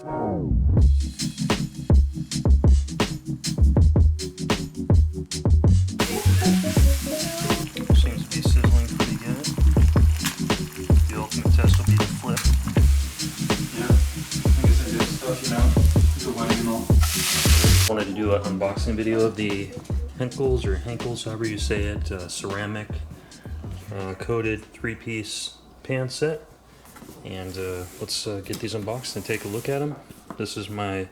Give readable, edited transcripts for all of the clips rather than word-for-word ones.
Seems to be sizzling pretty good. The ultimate test will be the flip. Yeah, I guess I did stuff, you know, the wedding and all. Wanted to do an unboxing video of the Henckels, however you say it, ceramic coated 3-piece pan set. And let's get these unboxed and take a look at them. This is my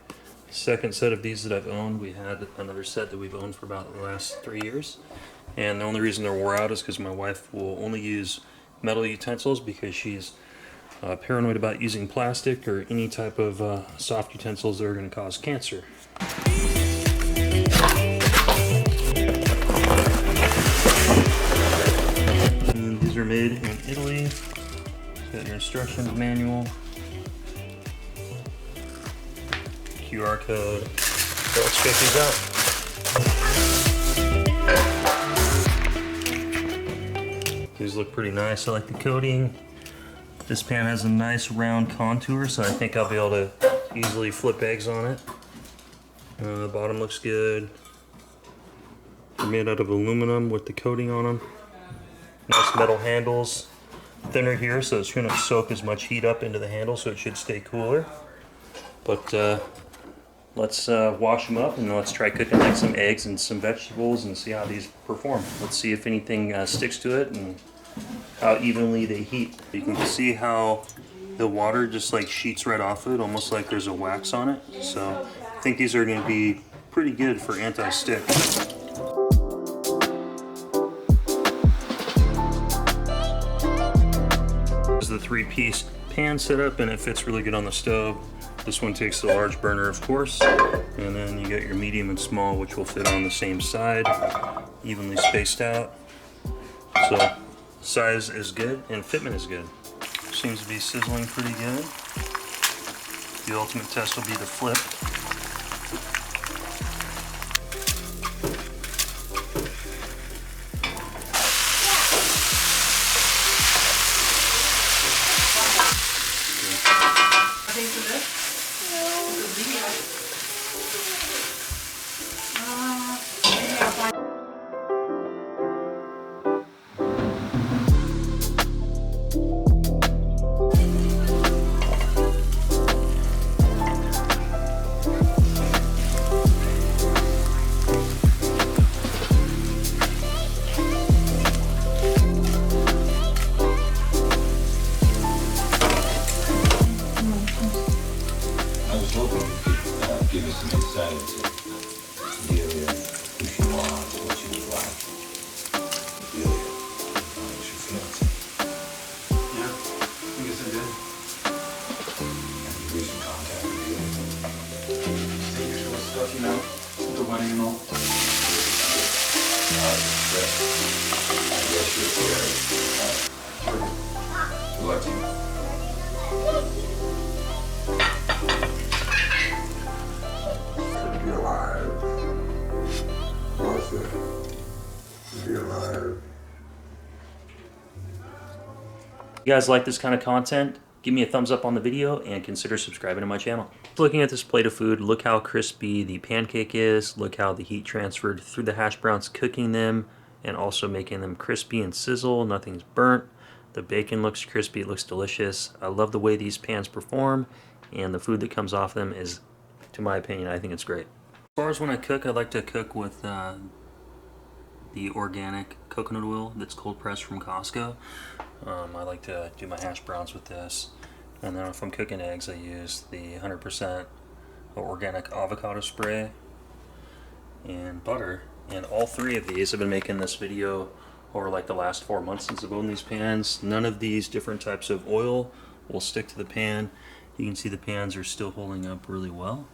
second set of these that I've owned. We had another set that we've owned for about the last 3 years. And the only reason they're wore out is because my wife will only use metal utensils because she's paranoid about using plastic or any type of soft utensils that are going to cause cancer. And these are made in Italy. Got your instructions manual, QR code. So let's check these out. These look pretty nice. I like the coating. This pan has a nice round contour, so I think I'll be able to easily flip eggs on it. The bottom looks good. They're made out of aluminum with the coating on them. Nice metal handles. Thinner here, so it's going to soak as much heat up into the handle, so it should stay cooler. But let's wash them up and let's try cooking like some eggs and some vegetables and see how these perform. Let's see if anything sticks to it and how evenly they heat. You can see how the water just like sheets right off it, almost like there's a wax on it. So I think these are going to be pretty good for anti-stick. The 3-piece pan setup, and it fits really good on the stove. This one takes the large burner, of course, and then you got your medium and small, which will fit on the same side, evenly spaced out. So size is good and fitment is good. Seems to be sizzling pretty good. The ultimate test will be the flip. Give us some insight into Delia, who she was, what she was like. Delia, what's your fiance? Yeah, I guess I did. Have you recent contact with Delia? The usual stuff, you know, the wedding and all. I guess you're scary. Good luck to you. Be alive. Martha. Be alive. If you guys like this kind of content, give me a thumbs up on the video and consider subscribing to my channel. Looking at this plate of food, look how crispy the pancake is. Look how the heat transferred through the hash browns, cooking them and also making them crispy and sizzle. Nothing's burnt. The bacon looks crispy. It looks delicious. I love the way these pans perform, and the food that comes off them is, to my opinion, I think it's great. As far as when I cook, I like to cook with the organic coconut oil that's cold pressed from Costco. I like to do my hash browns with this. And then if I'm cooking eggs, I use the 100% organic avocado spray and butter. And all three of these, I've been making this video over like the last 4 months since I've owned these pans. None of these different types of oil will stick to the pan. You can see the pans are still holding up really well.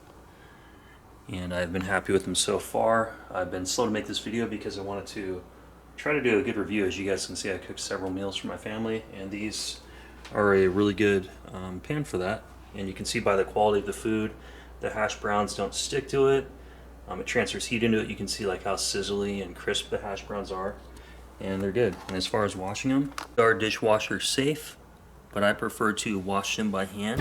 And I've been happy with them so far. I've been slow to make this video because I wanted to try to do a good review. As you guys can see, I cooked several meals for my family, and these are a really good pan for that. And you can see by the quality of the food, the hash browns don't stick to it. It transfers heat into it. You can see like how sizzly and crisp the hash browns are, and they're good. And as far as washing them, they are dishwasher safe, but I prefer to wash them by hand.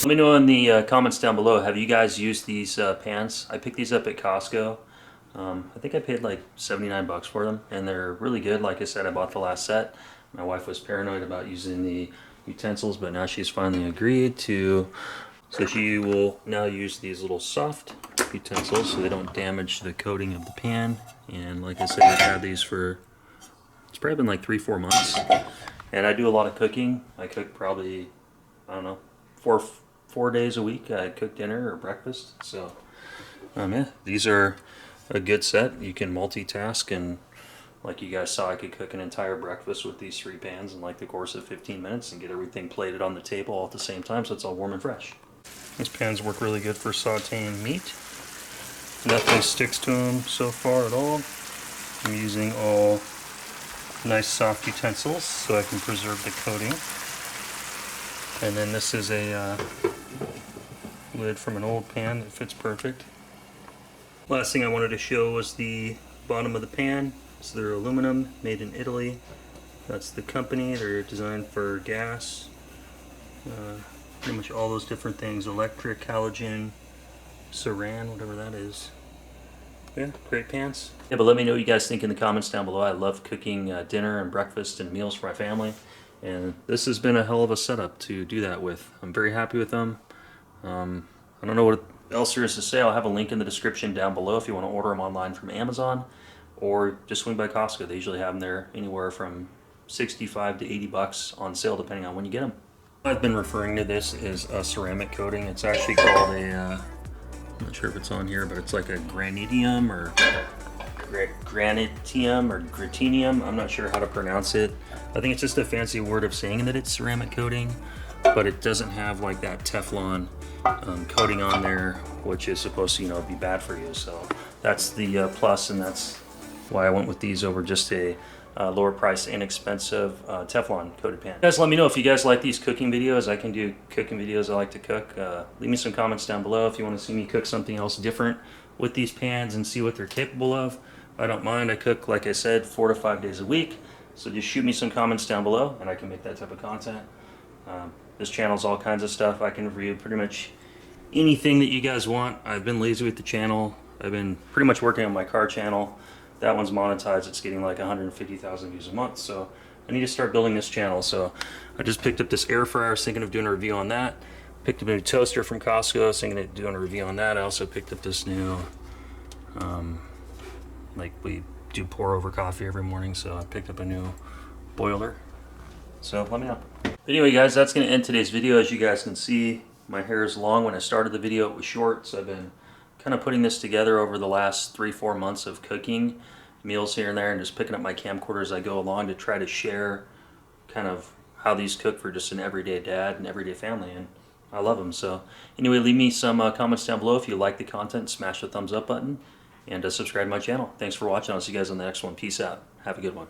Let me know in the comments down below, have you guys used these pans? I picked these up at Costco. I think I paid like 79 bucks for them, and they're really good. Like I said, I bought the last set. My wife was paranoid about using the utensils, but now she's finally agreed to. So she will now use these little soft utensils so they don't damage the coating of the pan. And like I said, we've had these for, it's probably been like 3-4 months. And I do a lot of cooking. I cook probably, I don't know, four days a week. I cook dinner or breakfast. So yeah, these are a good set. You can multitask, and like you guys saw, I could cook an entire breakfast with these 3 pans in like the course of 15 minutes and get everything plated on the table all at the same time, so it's all warm and fresh. These pans work really good for sauteing meat. Nothing sticks to them so far at all. I'm using all nice soft utensils so I can preserve the coating. And then this is a lid from an old pan that fits perfect. Last thing I wanted to show was the bottom of the pan. So they're aluminum, made in Italy. That's the company. They're designed for gas. Pretty much all those different things. Electric, halogen, saran, whatever that is. Yeah, great pans. Yeah, but let me know what you guys think in the comments down below. I love cooking dinner and breakfast and meals for my family. And this has been a hell of a setup to do that with. I'm very happy with them. I don't know what else there is to say. I'll have a link in the description down below if you want to order them online from Amazon, or just swing by Costco. They usually have them there anywhere from 65 to 80 bucks on sale depending on when you get them. I've been referring to this as a ceramic coating. It's actually called a, I'm not sure if it's on here, but it's like a granitium or granitium or gratinium. I'm not sure how to pronounce it. I think it's just a fancy word of saying that it's ceramic coating, but it doesn't have like that Teflon coating on there, which is supposed to, be bad for you. So that's the plus, and that's why I went with these over just a lower price, inexpensive Teflon coated pan. Guys, let me know if you guys like these cooking videos. I can do cooking videos. I like to cook. Leave me some comments down below if you want to see me cook something else different with these pans and see what they're capable of. I don't mind. I cook, like I said, 4 to 5 days a week. So just shoot me some comments down below and I can make that type of content. This channel's all kinds of stuff. I can review pretty much anything that you guys want. I've been lazy with the channel. I've been pretty much working on my car channel. That one's monetized. It's getting like 150,000 views a month. So I need to start building this channel. So I just picked up this air fryer. I was thinking of doing a review on that. Picked up a new toaster from Costco. I was thinking of doing a review on that. I also picked up this new, like we do pour over coffee every morning. So I picked up a new boiler. So let me know. But anyway, guys, that's going to end today's video. As you guys can see, my hair is long. When I started the video, it was short. So I've been kind of putting this together over the last 3-4 months of cooking meals here and there, and just picking up my camcorder as I go along to try to share kind of how these cook for just an everyday dad and everyday family, and I love them. So anyway, leave me some comments down below if you like the content. Smash the thumbs up button and subscribe to my channel. Thanks for watching. I'll see you guys on the next one. Peace out. Have a good one.